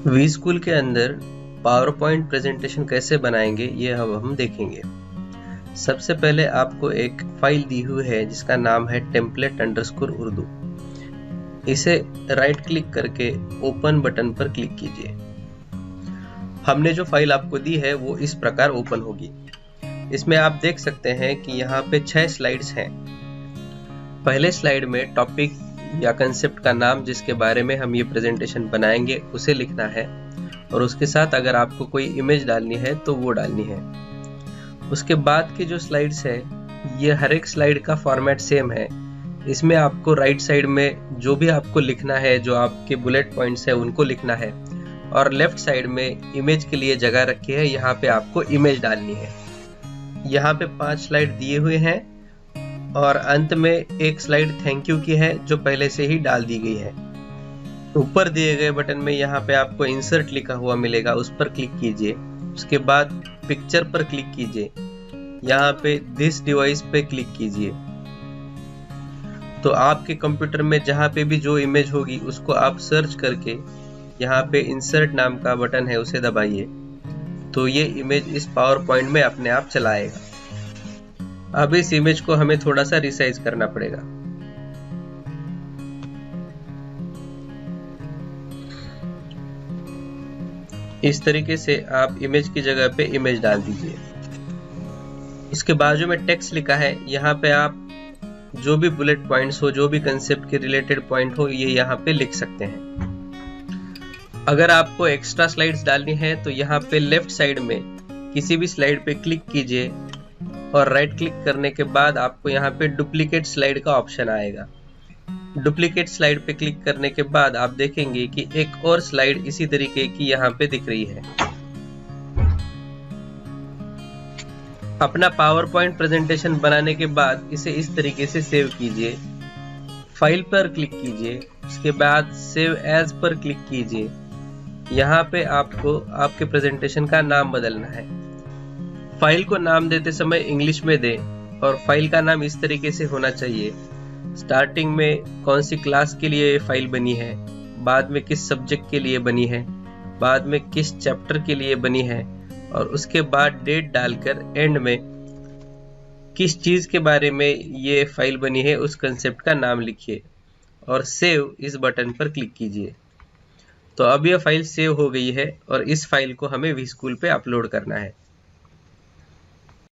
V school के अंदर power point presentation कैसे बनाएंगे ये अब हम देखेंगे। सबसे पहले आपको एक फाइल दी हुई है जिसका नाम है template_urdu। इसे राइट क्लिक करके ओपन बटन पर क्लिक कीजिए। हमने जो फाइल आपको दी है वो इस प्रकार ओपन होगी। इसमें आप देख सकते हैं कि यहाँ पे 6 स्लाइड्स हैं। पहले स्लाइड में टॉपिक या कंसेप्ट का नाम जिसके बारे में हम ये प्रेजेंटेशन बनाएंगे उसे लिखना है और उसके साथ अगर आपको कोई इमेज डालनी है तो वो डालनी है। उसके बाद की जो स्लाइड्स है ये हर एक स्लाइड का फॉर्मेट सेम है। इसमें आपको राइट साइड में जो भी आपको लिखना है, जो आपके बुलेट पॉइंट्स है उनको लिखना है और लेफ्ट साइड में इमेज के लिए जगह रखी है, यहाँ पे आपको इमेज डालनी है। यहाँ पे 5 स्लाइड दिए हुए हैं और अंत में एक स्लाइड थैंक यू की है जो पहले से ही डाल दी गई है। ऊपर दिए गए बटन में यहाँ पे आपको इंसर्ट लिखा हुआ मिलेगा, उस पर क्लिक कीजिए। उसके बाद पिक्चर पर क्लिक कीजिए, यहाँ पे दिस डिवाइस पे क्लिक कीजिए। तो आपके कंप्यूटर में जहाँ पे भी जो इमेज होगी उसको आप सर्च करके यहाँ पे इंसर्ट नाम का बटन है उसे दबाइए, तो ये इमेज इस पावर पॉइंट में अपने आप चला आएगा। अब इस इमेज को हमें थोड़ा सा रिसाइज करना पड़ेगा। इस तरीके से आप इमेज की जगह पे इमेज डाल दीजिए। इसके बाजू में टेक्स्ट लिखा है, यहाँ पे आप जो भी बुलेट पॉइंट्स हो, जो भी कंसेप्ट के रिलेटेड पॉइंट हो, ये यहाँ पे लिख सकते हैं। अगर आपको एक्स्ट्रा स्लाइड्स डालनी है तो यहाँ पे लेफ्ट साइड में किसी भी स्लाइड पे क्लिक कीजिए और राइट क्लिक करने के बाद आपको यहाँ पे डुप्लीकेट स्लाइड का ऑप्शन आएगा। डुप्लीकेट स्लाइड पे क्लिक करने के बाद आप देखेंगे कि एक और स्लाइड इसी तरीके की यहाँ पे दिख रही है। अपना पावर पॉइंट प्रेजेंटेशन बनाने के बाद इसे इस तरीके से सेव कीजिए। फाइल पर क्लिक कीजिए, उसके बाद सेव एज पर क्लिक कीजिए। यहाँ पे आपको आपके प्रेजेंटेशन का नाम बदलना है। फाइल को नाम देते समय इंग्लिश में दें और फाइल का नाम इस तरीके से होना चाहिए। स्टार्टिंग में कौन सी क्लास के लिए ये फाइल बनी है, बाद में किस सब्जेक्ट के लिए बनी है, बाद में किस चैप्टर के लिए बनी है और उसके बाद डेट डालकर एंड में किस चीज के बारे में ये फाइल बनी है उस कंसेप्ट का नाम लिखिए और सेव इस बटन पर क्लिक कीजिए। तो अब यह फाइल सेव हो गई है और इस फाइल को हमें वी स्कूल पे अपलोड करना है।